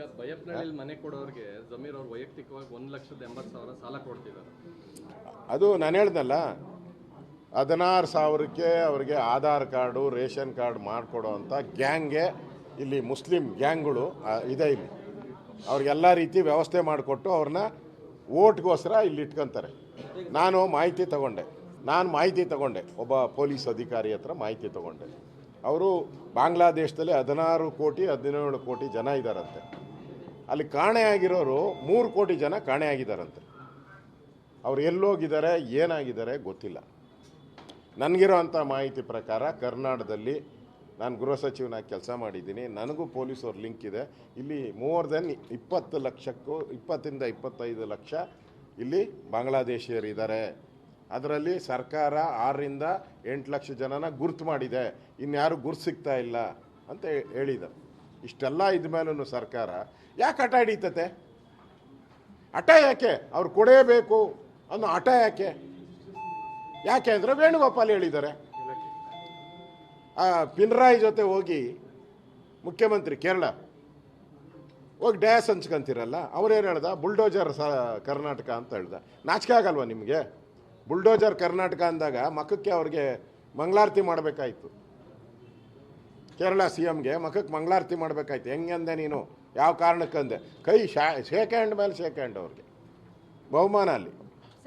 ಈಗ ಬೈಯಪ್ಪನಹಳ್ಳಿ ಮನೆ ಕೊಡೋರಿಗೆ ಜಮೀರ್ ಅವ್ರು ವೈಯಕ್ತಿಕವಾಗಿ 1,80,000 ಸಾಲ ಕೊಡ್ತಿದ್ದಾರೆ. ಅದು ನಾನು ಹೇಳ್ದಲ್ಲ, 16,000ಕ್ಕೆ ಅವ್ರಿಗೆ ಆಧಾರ್ ಕಾರ್ಡು ರೇಷನ್ ಕಾರ್ಡ್ ಮಾಡಿಕೊಡೋ ಅಂಥ ಗ್ಯಾಂಗ್ಗೆ ಇಲ್ಲಿ ಮುಸ್ಲಿಂ ಗ್ಯಾಂಗ್ಗಳು ಇದೆ. ಇಲ್ಲಿ ಅವ್ರಿಗೆಲ್ಲ ರೀತಿ ವ್ಯವಸ್ಥೆ ಮಾಡಿಕೊಟ್ಟು ಅವ್ರನ್ನ ಓಟ್ಗೋಸ್ಕರ ಇಲ್ಲಿ ಇಟ್ಕೊತಾರೆ. ನಾನು ಮಾಹಿತಿ ತಗೊಂಡೆ ಒಬ್ಬ ಪೊಲೀಸ್ ಅಧಿಕಾರಿ ಹತ್ರ ಮಾಹಿತಿ ತಗೊಂಡೆ. ಅವರು ಬಾಂಗ್ಲಾದೇಶದಲ್ಲಿ 16 ಕೋಟಿ 17 ಕೋಟಿ ಜನ ಇದ್ದಾರಂತೆ. ಅಲ್ಲಿ ಕಾಣೆಯಾಗಿರೋರು 3 ಕೋಟಿ ಜನ ಕಾಣೆಯಾಗಿದ್ದಾರಂತೆ. ಅವ್ರು ಎಲ್ಲೋಗಿದ್ದಾರೆ ಏನಾಗಿದ್ದಾರೆ ಗೊತ್ತಿಲ್ಲ. ನನಗಿರೋ ಅಂಥ ಮಾಹಿತಿ ಪ್ರಕಾರ ಕರ್ನಾಟಕದಲ್ಲಿ ನಾನು ಗೃಹ ಸಚಿವನಾಗಿ ಕೆಲಸ ಮಾಡಿದ್ದೀನಿ, ನನಗೂ ಪೊಲೀಸವ್ರ ಲಿಂಕ್ ಇದೆ. ಇಲ್ಲಿ ಮೋರ್ ದೆನ್ 20 ಲಕ್ಷಕ್ಕೂ 20ರಿಂದ 25 ಲಕ್ಷ ಇಲ್ಲಿ ಬಾಂಗ್ಲಾದೇಶಿಯರಿದ್ದಾರೆ. ಅದರಲ್ಲಿ ಸರ್ಕಾರ 6ರಿಂದ 8 ಲಕ್ಷ ಜನನ ಗುರ್ತು ಮಾಡಿದೆ, ಇನ್ಯಾರು ಗುರ್ತು ಸಿಗ್ತಾ ಇಲ್ಲ ಅಂತ ಹೇಳಿದ್ದಾರೆ. ಇಷ್ಟೆಲ್ಲ ಇದ್ಮೇಲೂ ಸರ್ಕಾರ ಯಾಕೆ ಹಠ ಹಿಡಿತತೆ? ಹಠ ಯಾಕೆ? ಅವ್ರು ಕೊಡೇಬೇಕು ಅನ್ನೋ ಹಠ ಯಾಕೆ ಅಂದರೆ ವೇಣುಗೋಪಾಲ್ ಹೇಳಿದ್ದಾರೆ. ಪಿನರಾಯಿ ಜೊತೆ ಹೋಗಿ ಮುಖ್ಯಮಂತ್ರಿ ಕೇರಳ ಹೋಗಿ ಡ್ಯಾಸ್ ಹಂಚ್ಕೊಂತೀರಲ್ಲ, ಅವ್ರೇನು ಹೇಳ್ದ? ಬುಲ್ಡೋಜರ್ ಕರ್ನಾಟಕ ಅಂತ ಹೇಳ್ದ. ನಾಚಿಕೆ ಆಗಲ್ವ ನಿಮಗೆ? ಬುಲ್ಡೋಜರ್ ಕರ್ನಾಟಕ ಅಂದಾಗ ಮಖಕ್ಕೆ ಅವ್ರಿಗೆ ಮಂಗಳಾರತಿ ಮಾಡಬೇಕಾಯ್ತು. ಕೇರಳ CMಗೆ ಮಖಕ್ಕೆ ಮಂಗಳಾರತಿ ಮಾಡಬೇಕಾಯ್ತು. ಹೆಂಗಂದೆ ನೀನು? ಯಾವ ಕಾರಣಕ್ಕಂದೆ? ಕೈ ಶೇಕ್ ಹ್ಯಾಂಡ್ ಮೇಲೆ ಶೇಕ್ ಹ್ಯಾಂಡ್ ಅವ್ರಿಗೆ ಬಹುಮಾನ ಅಲ್ಲಿ.